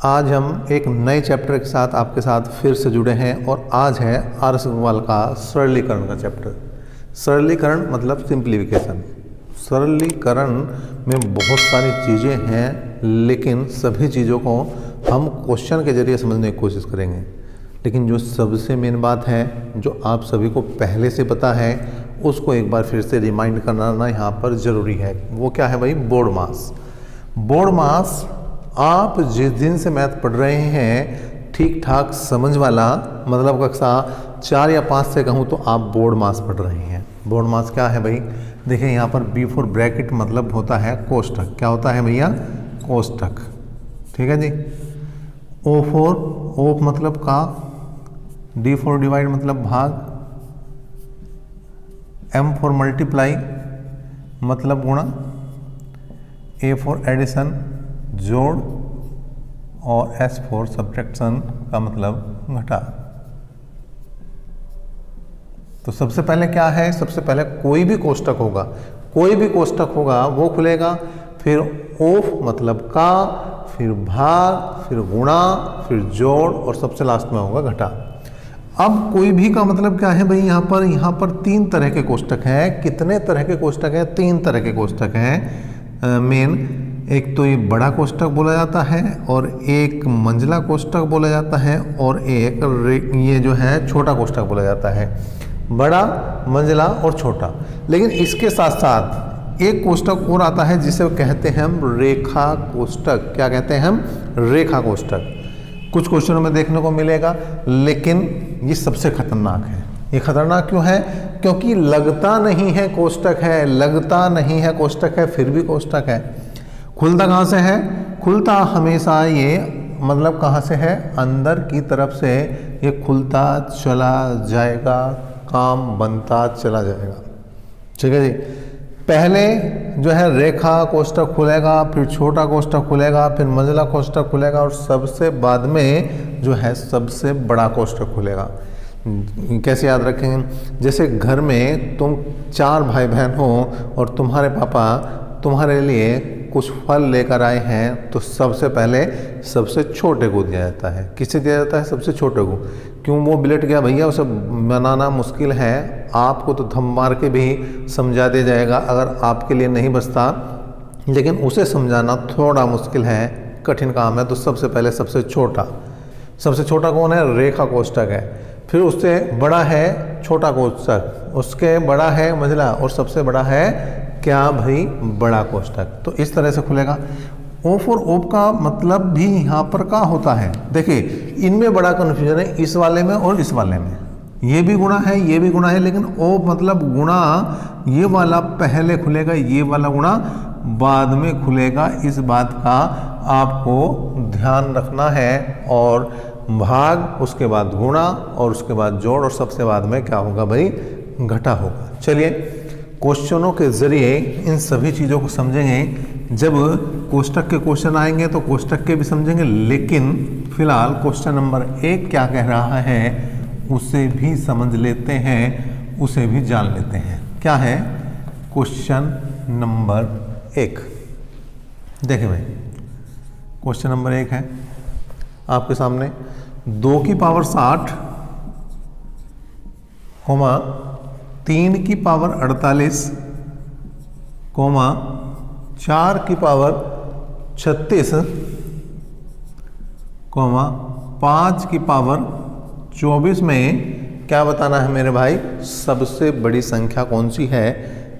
आज हम एक नए चैप्टर के साथ आपके साथ फिर से जुड़े हैं और आज है आर.एस. अग्रवाल का सरलीकरण का चैप्टर। सरलीकरण मतलब सिंप्लीफिकेशन। सरलीकरण में बहुत सारी चीज़ें हैं, लेकिन सभी चीज़ों को हम क्वेश्चन के जरिए समझने की कोशिश करेंगे। लेकिन जो सबसे मेन बात है, जो आप सभी को पहले से पता है, उसको एक बार फिर से रिमाइंड करना यहाँ पर ज़रूरी है। वो क्या है भाई? बोर्ड मास। बोर्ड मास आप जिस दिन से मैथ पढ़ रहे हैं, ठीक ठाक समझ वाला, मतलब कक्षा 4 या 5 से कहूँ तो आप बोर्ड मास पढ़ रहे हैं। बोर्ड मास क्या है भाई? देखिए यहाँ पर B4 ब्रैकेट मतलब होता है कोष्ठक। क्या होता है भैया? कोष्ठक। ठीक है जी। O4 ओप मतलब का, D4 डिवाइड मतलब भाग, M4 मल्टीप्लाई मतलब गुणा, A4 एडिशन जोड़ और S4 सब्ट्रैक्शन का मतलब घटा। तो सबसे पहले क्या है? सबसे पहले कोई भी कोष्ठक होगा वो खुलेगा, फिर ओफ मतलब का, फिर भाग, फिर गुणा, फिर जोड़ और सबसे लास्ट में होगा घटा। अब कोई भी का मतलब क्या है भाई? यहाँ पर 3 तरह के कोष्ठक हैं। कितने तरह के कोष्ठक हैं? 3 तरह के कोष्ठक हैं मेन। एक तो ये बड़ा कोष्ठक बोला जाता है, और एक मंझला कोष्ठक बोला जाता है, और एक ये जो है छोटा कोष्ठक बोला जाता है। बड़ा, मंझला और छोटा। लेकिन इसके साथ साथ एक कोष्ठक और आता है जिसे कहते हैं हम रेखा कोष्ठक। क्या कहते हैं हम? रेखा कोष्ठक। कुछ क्वेश्चनों में देखने को मिलेगा, लेकिन ये सबसे खतरनाक है। ये खतरनाक क्यों है? क्योंकि लगता नहीं है कोष्ठक है, लगता नहीं है कोष्ठक है, फिर भी कोष्ठक है। खुलता कहाँ से है? खुलता हमेशा ये मतलब कहाँ से है? अंदर की तरफ से ये खुलता चला जाएगा, काम बनता चला जाएगा। ठीक है जी। पहले जो है रेखा कोष्ठक खुलेगा, फिर छोटा कोष्ठक खुलेगा, फिर मंझला कोष्ठक खुलेगा, और सबसे बाद में जो है सबसे बड़ा कोष्ठक खुलेगा। कैसे याद रखेंगे? जैसे घर में तुम 4 भाई बहन हो और तुम्हारे पापा तुम्हारे लिए कुछ फल लेकर आए हैं, तो सबसे पहले सबसे छोटे को दिया जाता है। किसे दिया जाता है? सबसे छोटे को। क्यों? वो बिलट गया भैया, उसे बनाना मुश्किल है, आपको तो धम मार के भी समझा दिया जाएगा अगर आपके लिए नहीं बचता, लेकिन उसे समझाना थोड़ा मुश्किल है, कठिन काम है। तो सबसे पहले सबसे छोटा कौन है? रेखा कोष्ठक है। फिर उससे बड़ा है छोटा कोष्ठक, उसके बड़ा है मंझला, और सबसे बड़ा है क्या भाई? बड़ा कोष्ठक। तो इस तरह से खुलेगा। ओफ और ओप का मतलब भी यहाँ पर क्या होता है? देखिए इनमें बड़ा कन्फ्यूजन है, इस वाले में और इस वाले में। ये भी गुणा है, ये भी गुणा है, लेकिन ओप मतलब गुणा ये वाला पहले खुलेगा, ये वाला गुणा बाद में खुलेगा। इस बात का आपको ध्यान रखना है। और भाग, उसके बाद गुणा, और उसके बाद जोड़, और सबसे बाद में क्या होगा भाई? घटा होगा। चलिए क्वेश्चनों के जरिए इन सभी चीज़ों को समझेंगे। जब कोष्ठक के क्वेश्चन आएंगे तो कोष्ठक के भी समझेंगे, लेकिन फिलहाल क्वेश्चन नंबर 1 क्या कह रहा है उसे भी समझ लेते हैं, उसे भी जान लेते हैं। क्या है क्वेश्चन नंबर 1? देखिए भाई, क्वेश्चन नंबर 1 है आपके सामने। 2 की पावर 60, 3 की पावर 48, 4 की पावर 36, 5 की पावर 24 में क्या बताना है मेरे भाई? सबसे बड़ी संख्या कौन सी है,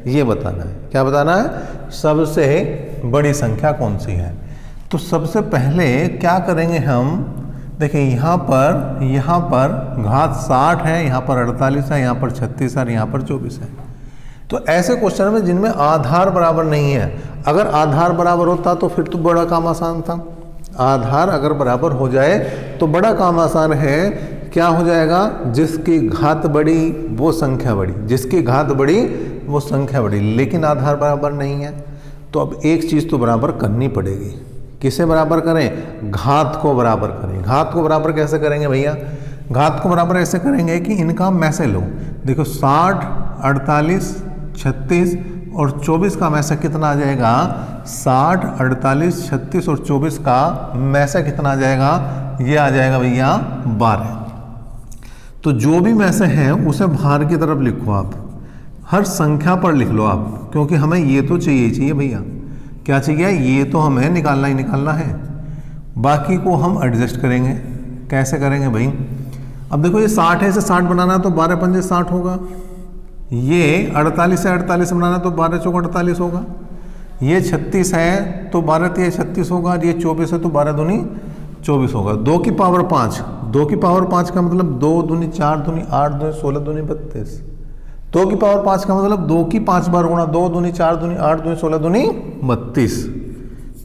ये बताना है। क्या बताना है? सबसे बड़ी संख्या कौन सी है। तो सबसे पहले क्या करेंगे हम? देखिए यहाँ पर घात 60 है, यहाँ पर 48 है, यहाँ पर 36 है, यहाँ पर 24 है। तो ऐसे क्वेश्चन में जिनमें आधार बराबर नहीं है, अगर आधार बराबर होता तो फिर तो बड़ा काम आसान था। आधार अगर बराबर हो जाए तो बड़ा काम आसान है। क्या हो जाएगा? जिसकी घात बड़ी वो संख्या बड़ी, जिसकी घात बड़ी वो संख्या बड़ी। लेकिन आधार बराबर नहीं है, तो अब एक चीज़ तो बराबर करनी पड़ेगी। किसे बराबर करें? घात को बराबर करें। घात को बराबर कैसे करेंगे भैया? घात को बराबर ऐसे करेंगे कि इनका मैं से लो। देखो 60, 48, 36 और 24 का में से कितना आ जाएगा 60, 48, 36 और 24 का में से कितना आ जाएगा, ये आ जाएगा भैया 12। तो जो भी में से है उसे बाहर की तरफ लिखो आप, हर संख्या पर लिख लो आप, क्योंकि हमें ये तो चाहिए भैया, क्या चाहिए, ये तो हमें निकालना ही निकालना है, बाकी को हम एडजस्ट करेंगे। कैसे करेंगे भाई, अब देखो ये 60 है, इसे 60 बनाना तो 12 पंजे 60 होगा, ये 48 है, 48 बनाना तो 12 चौक 48 होगा, ये 36 है तो 12 तिया 36 होगा, ये 24 है तो 12 दूनी 24 होगा। 2 की पावर 5, 2 की पावर 5 का मतलब 2 दूनी 4 दूनी 8 दूनी 16 दूनी 32। 2 की पावर 5 का मतलब 2 की 5 बार गुणा, 2 दूनी 4 दूनी 8 दूनी 16 दूनी 32,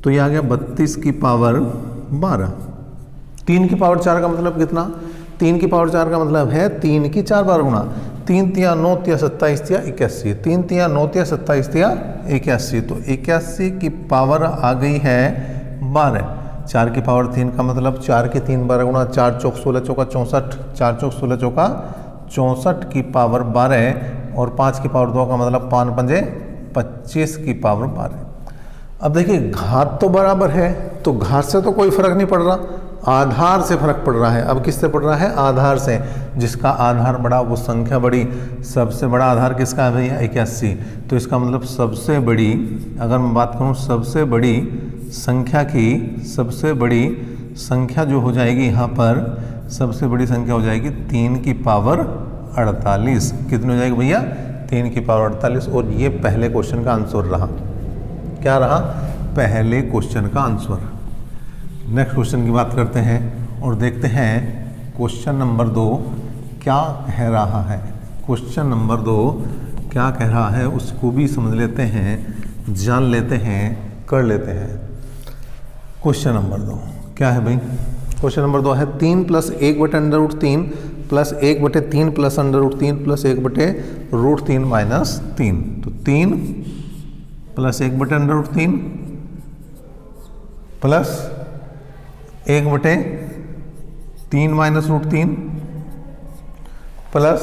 तो ये आ गया 32 की पावर 12। 3 की पावर 4 का मतलब कितना, 3 की पावर 4 का मतलब है 3 की 4 बार गुणा, 3 तिया 9 तिया 27 तिया 81, 3 तिया 9 तिया 27 तिया 81, तो 81 की पावर आ गई है 12। 4 की पावर 3 का मतलब 4 की 3 बार गुणा, 4 चौक 16 चौका 64, 4 चौक 16 चौका 64 की पावर 12, और 5 की पावर 2 का मतलब 5 पंजे 25 की पावर 12। अब देखिए घात तो बराबर है, तो घात से तो कोई फर्क नहीं पड़ रहा, आधार से फर्क पड़ रहा है। अब किससे पड़ रहा है, आधार से, जिसका आधार बड़ा वो संख्या बड़ी। सबसे बड़ा आधार किसका है भैया 81, तो इसका मतलब सबसे बड़ी, अगर मैं बात करूं सबसे बड़ी संख्या की, सबसे बड़ी संख्या जो हो जाएगी यहाँ पर, सबसे बड़ी संख्या हो जाएगी 3 की पावर 48। कितनी हो जाएगी भैया 3 की पावर 48, और ये पहले क्वेश्चन का आंसर रहा। क्या रहा, पहले क्वेश्चन का आंसर। नेक्स्ट क्वेश्चन की बात करते हैं और देखते हैं क्वेश्चन नंबर 2 क्या कह रहा है। क्वेश्चन नंबर 2 क्या कह रहा है उसको भी समझ लेते हैं, जान लेते हैं, कर लेते हैं। क्वेश्चन नंबर 2 क्या है भाई, क्वेश्चन नंबर 2 है 3 + 1/√3 + 1/3 + √3 + 1/√3 - 3, तो 3 + 1/√3 प्लस 1/3 - √3 प्लस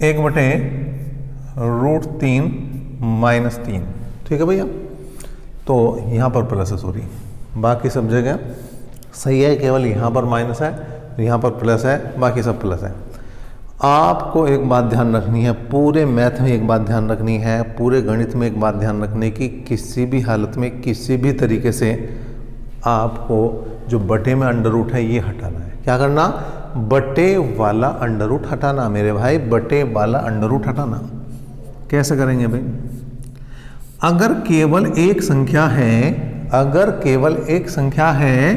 1/√3 - 3। ठीक है भैया, तो यहाँ पर प्लस है, सॉरी, बाकी सब जगह सही है, केवल यहाँ पर माइनस है, यहाँ पर प्लस है, बाकी सब प्लस है। आपको एक बात ध्यान रखनी है, पूरे मैथ में एक बात ध्यान रखनी है, पूरे गणित में एक बात ध्यान रखने की, किसी भी हालत में किसी भी तरीके से आपको जो बटे में अंडर रूट है ये हटाना है। क्या करना, बटे वाला अंडर रूट हटाना मेरे भाई, बटे वाला अंडर रूट हटाना। कैसे करेंगे भाई, अगर केवल एक संख्या है, अगर केवल एक संख्या है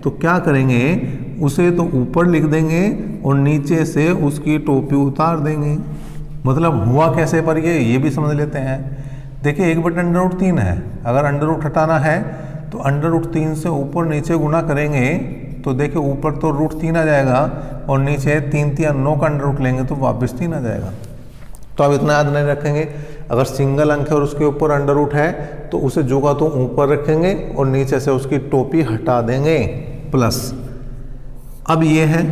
तो क्या करेंगे, उसे तो ऊपर लिख देंगे और नीचे से उसकी टोपी उतार देंगे। मतलब हुआ कैसे पर ये भी समझ लेते हैं। देखिए 1/√3 है, अगर अंडर रूट हटाना है तो अंडर√3 से ऊपर नीचे गुना करेंगे तो देखिए ऊपर तो √3 आ जाएगा और नीचे 3 या 9 का अंडर रूट लेंगे तो वापस 3 आ जाएगा। तो आप इतना याद नहीं रखेंगे, अगर सिंगल अंक है और उसके ऊपर अंडर रूट है तो उसे जोगा तो ऊपर रखेंगे और नीचे से उसकी टोपी हटा देंगे प्लस। अब ये है,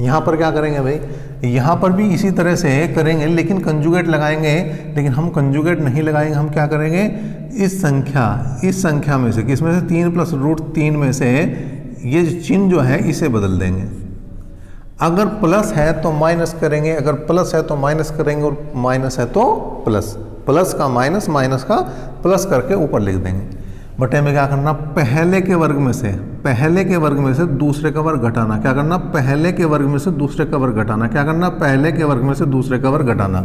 यहाँ पर क्या करेंगे भाई, यहाँ पर भी इसी तरह से करेंगे लेकिन कंजुगेट लगाएंगे, लेकिन हम कंजुगेट नहीं लगाएंगे, हम क्या करेंगे, इस संख्या में से, किसमें से 3 + √3 में से ये चिन्ह जो है इसे बदल देंगे। अगर प्लस है तो माइनस करेंगे, अगर प्लस है तो माइनस करेंगे और माइनस है तो प्लस, प्लस का माइनस, माइनस का प्लस करके ऊपर लिख देंगे। बटे में क्या करना, पहले के वर्ग में से, पहले के वर्ग में से दूसरे का वर्ग घटाना। क्या करना, पहले के वर्ग में से दूसरे का वर्ग घटाना। क्या करना, पहले के वर्ग में से दूसरे का वर्ग घटाना।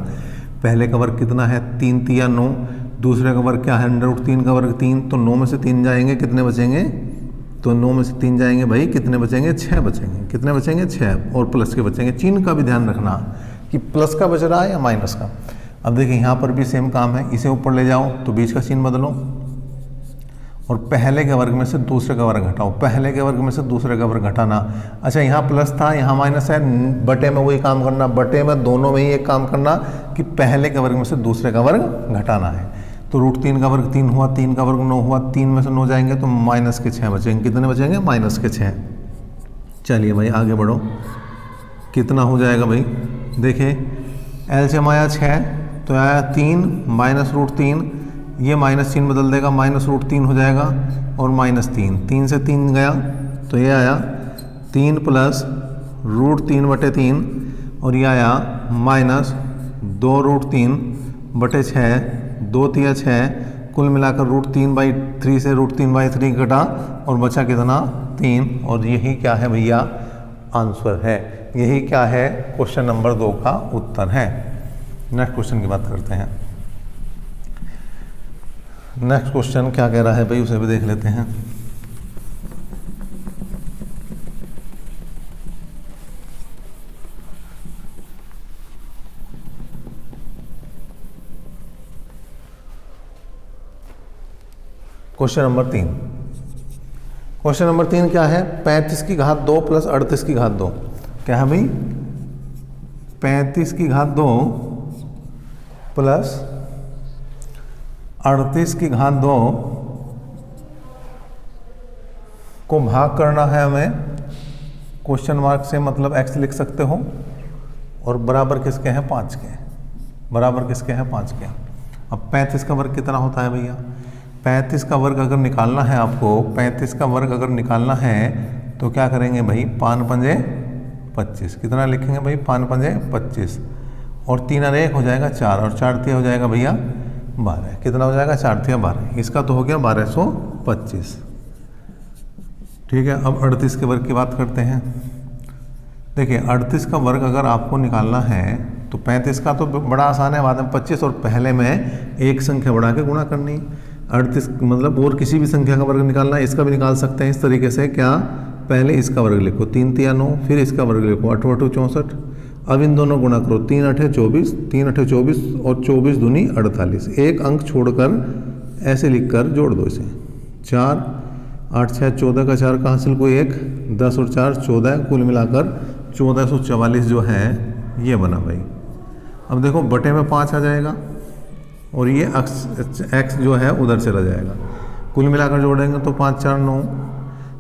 पहले का वर्ग कितना है, 3 तिया 9, दूसरे का वर्ग क्या है, अंडर√3 का वर्ग 3, तो 9 में से 3 जाएंगे, कितने बचेंगे, तो 9 में से 3 जाएंगे भाई, कितने बचेंगे, 6 बचेंगे। कितने बचेंगे, 6, और प्लस के बचेंगे। चिन्ह का भी ध्यान रखना कि प्लस का बच रहा है या माइनस का। अब देखिए यहाँ पर भी सेम काम है, इसे ऊपर ले जाओ तो बीच का चिन्ह बदलो और पहले के वर्ग में से दूसरे का वर्ग घटाओ, पहले के वर्ग में से दूसरे का वर्ग घटाना। अच्छा यहाँ प्लस था, यहाँ माइनस है, बटे में वही काम करना, बटे में दोनों में ही एक काम करना कि पहले के वर्ग में से दूसरे का वर्ग घटाना है। तो √3 का वर्ग 3 हुआ, 3 का वर्ग 9 हुआ, 3 में से 9 जाएंगे तो माइनस के 6 बचेंगे। कितने बचेंगे, माइनस के 6। चलिए भाई आगे बढ़ो, कितना हो जाएगा भाई, देखिए एलसीएम आया 6, तो आया 3 माइनस रूट 3, ये माइनस चिन्ह बदल देगा, माइनस रूट 3 हो जाएगा और माइनस 3, 3 से 3 गया तो ये आया 3 प्लस रूट 3 बटे 3 और ये आया माइनस 2 रूट 3 बटे 6, 2 तिया 6, कुल मिलाकर रूट 3/3 से रूट 3/3 घटा और बचा कितना 3, और यही क्या है भैया आंसर है, यही क्या है क्वेश्चन नंबर 2 का उत्तर है। नेक्स्ट क्वेश्चन की बात करते हैं। नेक्स्ट क्वेश्चन क्या कह रहा है भाई उसे भी देख लेते हैं। क्वेश्चन नंबर 3, क्वेश्चन नंबर 3 क्या है, 35 की घात 2 प्लस 38 की घात 2, क्या है भाई 35 की घात 2 प्लस 38 की घात 2 को भाग करना है हमें, क्वेश्चन मार्क से मतलब x लिख सकते हो, और बराबर किसके हैं 5 के, बराबर किसके हैं 5 के। अब 35 का वर्ग कितना होता है भैया, 35 का वर्ग अगर निकालना है आपको, 35 का वर्ग अगर निकालना है तो क्या करेंगे भाई 5 पंजे 25, कितना लिखेंगे भाई 5 पंजे 25, और 3 और 1 हो जाएगा 4, और 4 तिया हो जाएगा भैया 12, कितना हो जाएगा 4 तिया 12, इसका तो हो गया 1225। ठीक है, अब 38 के वर्ग की बात करते हैं। देखिए 38 का वर्ग अगर आपको निकालना है तो 35 का तो बड़ा आसान है, बाद में 25 और पहले में एक संख्या बढ़ा के गुणा करनी। 38 मतलब और किसी भी संख्या का वर्ग निकालना है, इसका भी निकाल सकते हैं इस तरीके से, क्या पहले इसका वर्ग लिखो 3 तिया 9, फिर इसका वर्ग लिखो 8 8 64, अब इन दोनों गुणा करो 3 8 24, 3 8 24 और 24 दूनी 48, एक अंक छोड़कर ऐसे लिखकर जोड़ दो इसे, 4 8 6 14 का 4 का हासिल को 1, 10 और 4 14, कुल मिलाकर 1444 जो है ये बना भाई। अब देखो बटे में 5 आ जाएगा और ये x जो है उधर चला जाएगा, कुल मिलाकर जोड़ेंगे तो 5 4 9,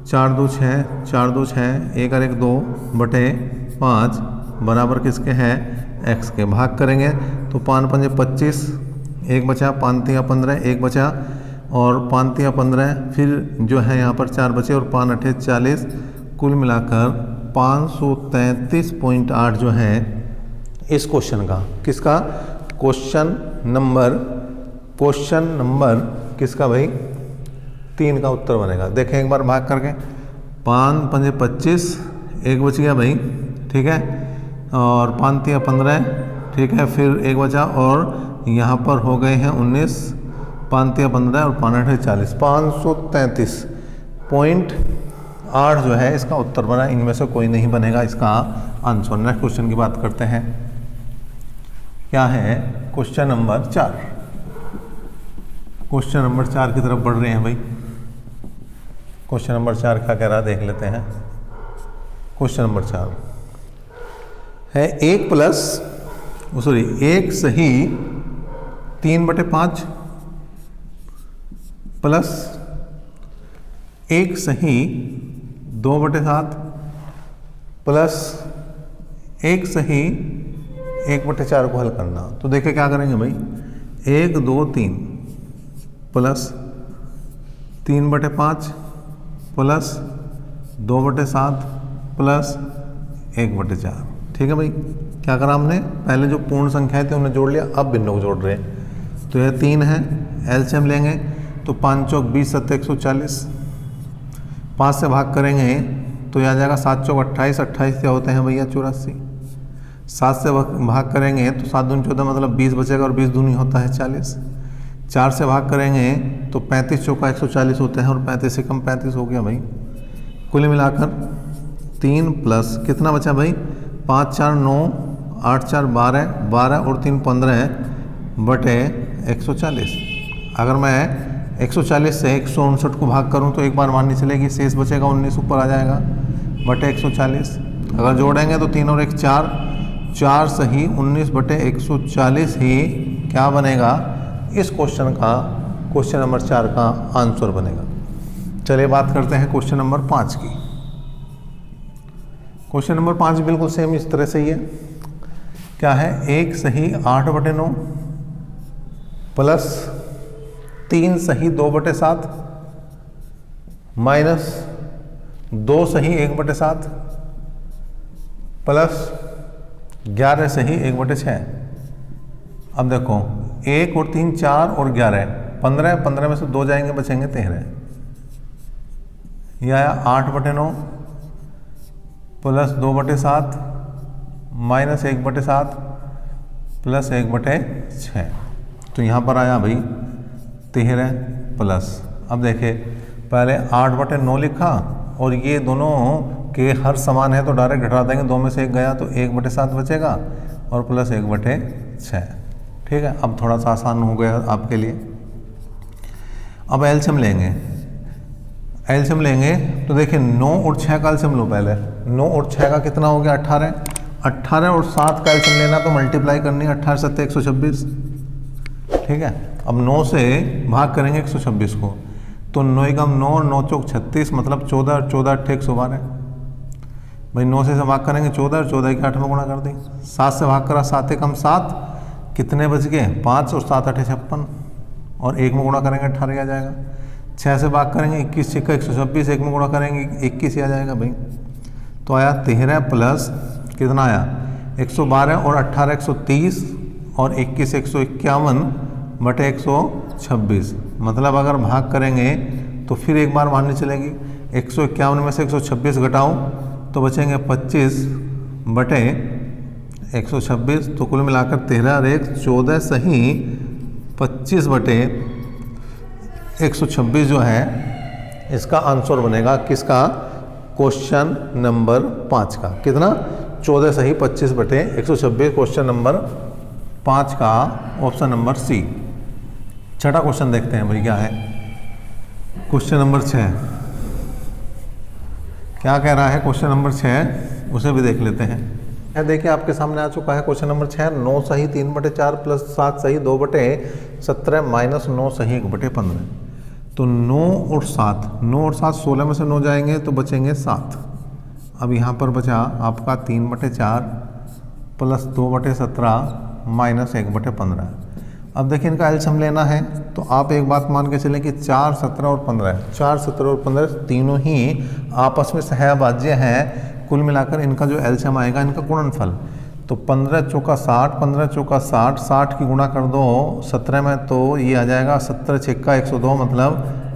4 2 6, 4 2 6, 1 और 1 2 बटे 5 बराबर किसके हैं x के। भाग करेंगे तो 5 पंजे 25, 1 बचा, 5 तिया 15, 1 बचा और 5 तिया 15, फिर जो है यहाँ पर 4 बचे और 5 8 40, कुल मिलाकर 533.8 जो है इस क्वेश्चन का, किसका क्वेश्चन नंबर किसका भाई 3 का उत्तर बनेगा। देखें एक बार भाग करके, 5 पंजे 25, 1 बच गया भाई, ठीक है, और 5 तिया 15, ठीक है, फिर 1 बचा और यहाँ पर हो गए हैं 19, 5 तिया 15 और 5 8 40, 533.8 जो है इसका उत्तर बना। इनमें से कोई नहीं बनेगा इसका आंसर। नेक्स्ट क्वेश्चन की बात करते हैं, क्या है क्वेश्चन नंबर 4। क्वेश्चन नंबर 4 की तरफ बढ़ रहे हैं भाई। क्वेश्चन नंबर 4 क्या कह रहा है देख लेते हैं। क्वेश्चन नंबर 4 है 1 सही 3/5 प्लस 1 सही 2/7 प्लस 1 सही 1/4 को हल करना। तो देखिए क्या करेंगे भाई, 1 2 3 प्लस 3/5 प्लस 2/7 प्लस 1/4। ठीक है भाई, क्या करा हमने, पहले जो पूर्ण संख्याएं थी उन्हें जोड़ लिया, अब भिन्नों को जोड़ रहे हैं। तो यह 3 है, एलसीएम लेंगे तो 5 चौक 20 7 140, 5 से भाग करेंगे तो यह आ जाएगा 7 चौक 28, 28 क्या होते हैं भैया 84, 7 से भाग करेंगे तो 7 दूनी 14 मतलब 20 बचेगा और 20 दूनी होता है 40, 4 से भाग करेंगे तो 35 चौका 140 होते हैं और 35 से कम 35 हो गया भाई। कुल मिलाकर 3 प्लस कितना बचा भाई, 5 4 9, 8 4 12, 12 और 3 15 बटे 140। अगर मैं 140 से 159 को भाग करूं तो एक बार माननी चलेगी, शेष बचेगा 19 ऊपर आ जाएगा बटे 140। अगर जोड़ेंगे तो 3 और 1 4, 4 सही 19 बटे 140 ही क्या बनेगा इस क्वेश्चन का, क्वेश्चन नंबर 4 का आंसर बनेगा। चलिए बात करते हैं क्वेश्चन नंबर 5 की। क्वेश्चन नंबर 5 बिल्कुल सेम इस तरह से ही है। क्या है, 1 सही 8/9 प्लस 3 सही 2/7 माइनस 2 सही 1/7 प्लस 11 सही 1/6। अब देखो 1 और 3 4 और 11 15, 15 में से 2 जाएंगे बचेंगे 13। यह आया 8/9 प्लस 2/7 माइनस 1/7 प्लस 1/6। तो यहाँ पर आया भाई 13 प्लस। अब देखे पहले 8/9 लिखा और ये दोनों के हर समान है तो डायरेक्ट घटा देंगे, 2 में से 1 गया तो 1/7 बचेगा और प्लस 1/6। ठीक है, अब थोड़ा सा आसान हो गया आपके लिए। अब एलसीएम लेंगे। एलसीएम लेंगे तो देखिए 9 और 6 का एलसीएम लो पहले। 9 और 6 का कितना हो गया 18। 18 और 7 का एलसीएम लेना तो मल्टीप्लाई करनी है। 18 7 126। ठीक है, अब 9 से भाग करेंगे 126 को तो 9 कम 9 और 9 चौक 36 मतलब 14 और 14 8 112। भाई 9 से भाग करेंगे 14 और 14 के 8 में गुणा कर दें। 7 से भाग करा 7 कम 7 कितने बच गए 5 और 7 8 56 और 1 में गुणा करेंगे 18 आ जाएगा। 6 से भाग करेंगे 21 6 126 1 में गुणा करेंगे 21 आ जाएगा भाई। तो आया 13 प्लस कितना आया 112 और 18 130 और 21 151 बटे 126। मतलब अगर भाग करेंगे तो फिर एक बार माननी चलेगी। 151 में से 126 घटाओ तो बचेंगे 25 बटे 126। तो कुल मिलाकर 13 और 1 14 सही 25 बटे 126 जो है इसका आंसर बनेगा किसका, क्वेश्चन नंबर 5 का। कितना 14 सही 25 बटे 126 क्वेश्चन नंबर 5 का ऑप्शन नंबर सी। छठा क्वेश्चन देखते हैं भाई क्या है। क्वेश्चन नंबर 6 क्या कह रहा है। क्वेश्चन नंबर 6 उसे भी देख लेते हैं। देखिए आपके सामने आ चुका है क्वेश्चन नंबर 6। 9 सही 3/4 प्लस 7 सही 2/17 माइनस 9 सही 1/15। तो 9 और 7 16 में से 9 जाएंगे तो बचेंगे 7। अब यहाँ पर बचा आपका 3/4 प्लस 2/17 माइनस 1/15। अब देखिए इनका एलसीएम लेना है तो आप एक बात मान के चलें कि 4 17 और 15 4 17 और 15 तीनों ही आपस में सहभाज्य हैं। कुल मिलाकर इनका जो एलसीएम आएगा इनका गुणनफल तो 15 चौका 60 15 चौका 60 60 की गुणा कर दो 17 में तो ये आ जाएगा 17 छक्का 102 मतलब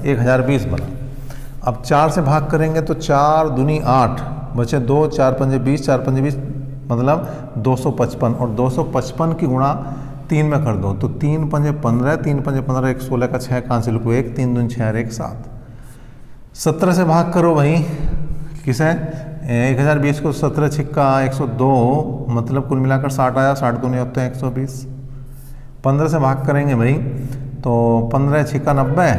1020 बना। अब 4 से भाग करेंगे तो 4 दूनी 8 बचे 2 4 पंजे 20 4 पंजे 20 मतलब 255 और 255 की गुणा 3 में कर दो तो 3 पंजे 15 3 पंजे 15 1 16 का 6 कांसिल को 1 3 दूनी 6 और 1 7। 17 से भाग करो भाई किसे 1020 को 17 छिक्का 102 मतलब कुल मिलाकर 60 आया। 60 दूनी होते हैं 120। 15 से भाग करेंगे भाई तो 15 छिक्का 90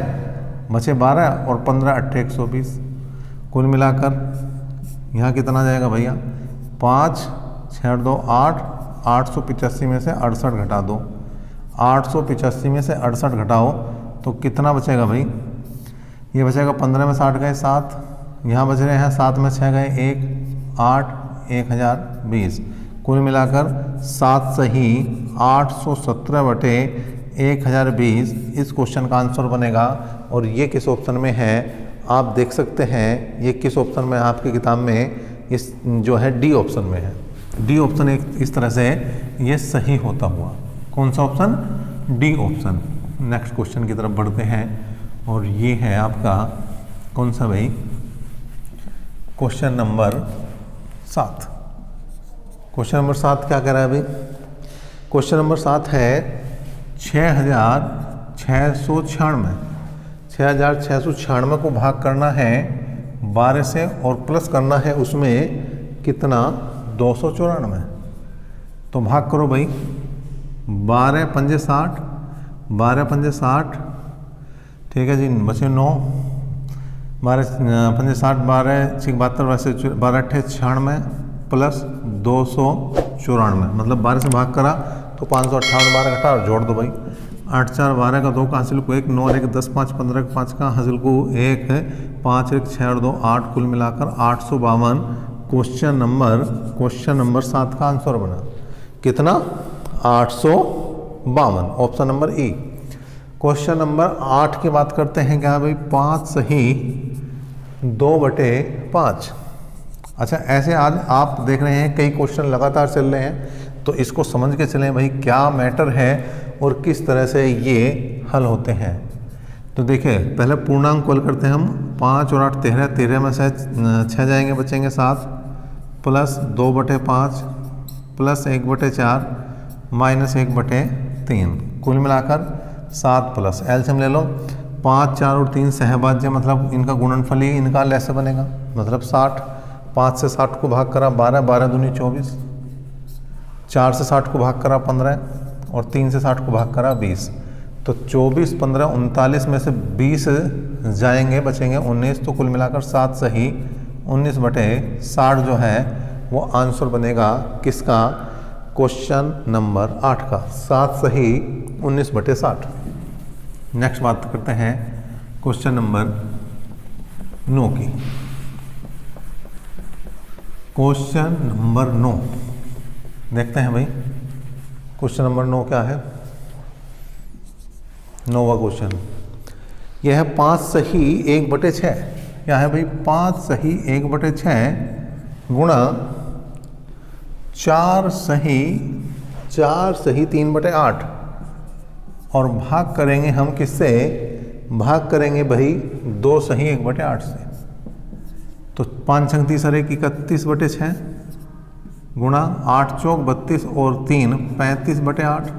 बचे 12 और 15 8 120। कुल मिलाकर यहाँ कितना जाएगा भैया 5 6 2 8 885 में से 68 घटा दो। 885 में से 68 घटाओ तो कितना बचेगा भाई, ये बचेगा 15 में 60 गए 7, यहाँ बच रहे हैं 7 में 6 गए 1 8 1020। कुल मिलाकर 7 सही 817 बटे 1020 इस क्वेश्चन का आंसर बनेगा। और ये किस ऑप्शन में है आप देख सकते हैं, ये किस ऑप्शन में आपकी किताब में इस जो है डी ऑप्शन में है। डी ऑप्शन एक इस तरह से ये सही होता हुआ, कौन सा option, D option. Next question की तरफ बढ़ते हैं और ये है आपका कौन सा भाई, क्वेश्चन नंबर 7। क्वेश्चन नंबर 7 क्या कह रहा है अभी, क्वेश्चन नंबर 7 है 6696 को भाग करना है 12 से और प्लस करना है उसमें कितना 294। तो भाग करो भाई 12 पंजे 60, 12 पंजे 60, ठीक है जी, बचे 9, 12 पंजे 60, 12 6 72 वैसे 12 अट्ठे 96 प्लस 294, मतलब 12 से भाग करा तो 558, 12 घटा और जोड़ दो भाई 8 4 12 का 2 का हासिल को 1 9 1 10 5 15 का 5 का हासिल को 1 5 1 6 और 2 8 कुल मिलाकर 852 क्वेश्चन नंबर 7 का आंसर बना। कितना 852, ऑप्शन नंबर ई। क्वेश्चन नंबर 8 की बात करते हैं क्या भाई, 5 सही 2/5। अच्छा, ऐसे आज आप देख रहे हैं कई क्वेश्चन लगातार चल रहे हैं, तो इसको समझ के चलें भाई क्या मैटर है और किस तरह से ये हल होते हैं। तो देखिए पहले पूर्णांक हल करते हैं हम। 5 और 8 13, 13 में से 6 जाएंगे, बचेंगे 7, प्लस 2/5 प्लस 1/4 माइनस 1/3, कुल मिलाकर 7 प्लस एलसीएम ले लो। 5, 4 और 3 सहभाज्य, मतलब इनका गुणनफल ही इनका लैसे बनेगा, मतलब 60। 5 से 60 को भाग करा 12, 12 दूनी 24, 4 से 60 को भाग करा 15 और 3 से 60 को भाग करा 20। तो 24, 15, 39 में से 20 जाएंगे, बचेंगे 19। तो कुल मिलाकर 7 सही 19/60 जो है वो आंसर बनेगा किसका, क्वेश्चन नंबर 8 का। 7 सही 19/60। नेक्स्ट बात करते हैं क्वेश्चन नंबर 9 की। क्वेश्चन नंबर 9 देखते हैं भाई। क्वेश्चन नंबर 9 क्या है, 9वां क्वेश्चन यह है 5 सही 1/6। क्या है भाई, 5 सही 1/6 गुणा 4 सही 3/8 और भाग करेंगे हम किससे, भाग करेंगे भाई 2 सही 1/8 से। तो 5 छंग 30 और 1 31/6 गुणा 8 चौक 32 और 3 35/8।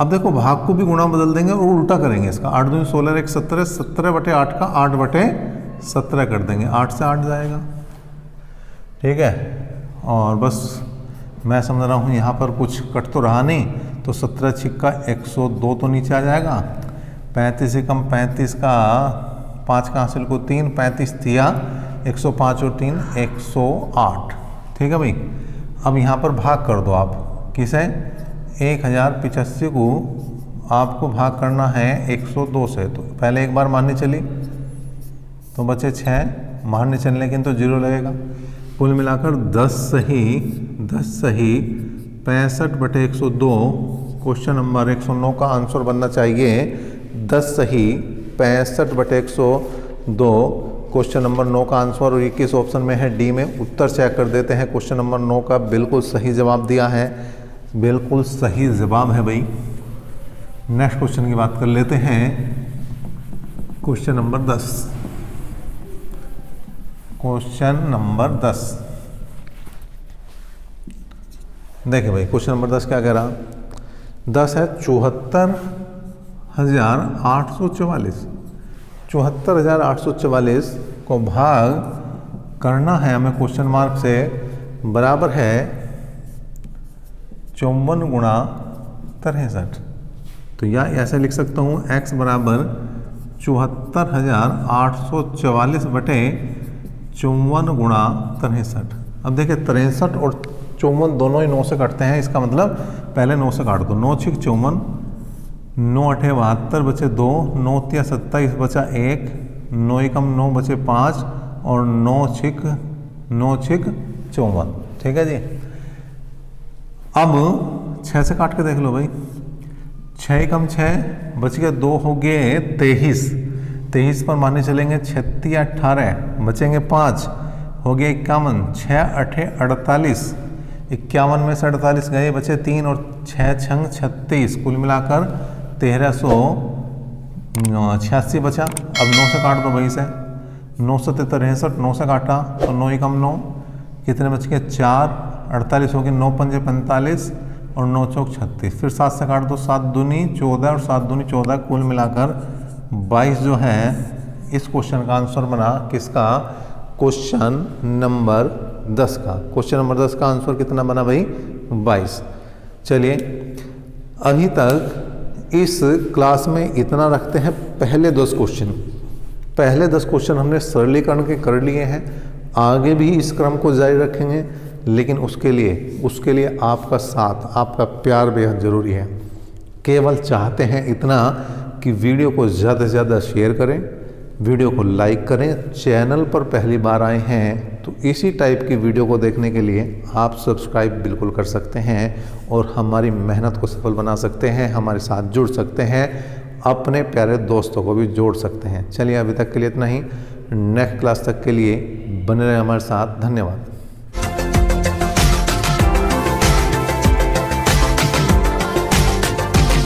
अब देखो भाग को भी गुणा बदल देंगे और उल्टा करेंगे इसका। 8 दूनी 16, 1 17, 17/8 का 8/17 कर देंगे, 8 से 8 जाएगा, ठीक है। और बस मैं समझ रहा हूँ यहाँ पर कुछ कट तो रहा नहीं, तो 17 छिक्का 102 तो नीचे आ जाएगा। 35 से कम 35 का 5 का हासिल को 3, 35 तिया 105 और 3 108, ठीक है भाई। अब यहाँ पर भाग कर दो आप, किसे, 1085 को आपको भाग करना है 102 से। तो पहले एक बार मारनी चली तो बचे 6, मारने चलने के तो 0 लगेगा। कुल मिलाकर 10 सही 65/102 क्वेश्चन नंबर 109 का आंसर बनना चाहिए। 10 सही 65/102 क्वेश्चन नंबर 9 का आंसर। और ये किस ऑप्शन में है, डी में। उत्तर चेक कर देते हैं। क्वेश्चन नंबर 9 का बिल्कुल सही जवाब दिया है, बिल्कुल सही जवाब है भाई। नेक्स्ट क्वेश्चन की बात कर लेते हैं। Question number 10। क्वेश्चन नंबर 10 देखिए भाई, क्वेश्चन नंबर 10 क्या कह रहा, 10 है 74,844। 74,844 को भाग करना है हमें क्वेश्चन मार्क से, बराबर है 54 गुणा 63। तो या ऐसे लिख सकता हूँ, x बराबर 74,844 बटे 54 गुणा 63। अब देखिए 63 और 54 दोनों ही 9 से कटते हैं, इसका मतलब पहले 9 से काट दो। 9 छिक 54, 9 8 72 बचे 2, 9 3 27 बचा 1, 9 एकम 9 बचे 5 और 9 छिक 54, ठीक है जी। अब 6 से काट के देख लो भाई, 6 एकम 6 बच गया 2 हो गए 23, 23 पर मानने चलेंगे 36 18 बचेंगे 5 हो गया 51, 6 8 48, 51 में से 48 गए बचे 3 और 6 छंग 36, कुल मिलाकर 1386 बचा। अब 9 से काट दो भाई से, 9 से 63, 9 से काटा तो 9 एकम 9 कितने बच गए 4, 48 हो गए 9 पंजे 45 और 9 चौक 36। फिर 7 से काट दो, 7 दूनी 14 और 7 दूनी 14, कुल मिलाकर 22 जो है इस क्वेश्चन का आंसर बना। किसका, क्वेश्चन नंबर 10 का। क्वेश्चन नंबर 10 का आंसर कितना बना भाई, 22। चलिए अभी तक इस क्लास में इतना रखते हैं। पहले 10 क्वेश्चन हमने सरलीकरण के कर लिए हैं, आगे भी इस क्रम को जारी रखेंगे, लेकिन उसके लिए आपका साथ, आपका प्यार बेहद ज़रूरी है। केवल चाहते हैं इतना कि वीडियो को ज़्यादा से ज़्यादा शेयर करें, वीडियो को लाइक करें। चैनल पर पहली बार आए हैं तो इसी टाइप की वीडियो को देखने के लिए आप सब्सक्राइब बिल्कुल कर सकते हैं और हमारी मेहनत को सफल बना सकते हैं, हमारे साथ जुड़ सकते हैं अपने प्यारे दोस्तों को भी जोड़ सकते हैं। चलिए अभी तक के लिए इतना ही। नेक्स्ट क्लास तक के लिए बने रहे हमारे साथ। धन्यवाद।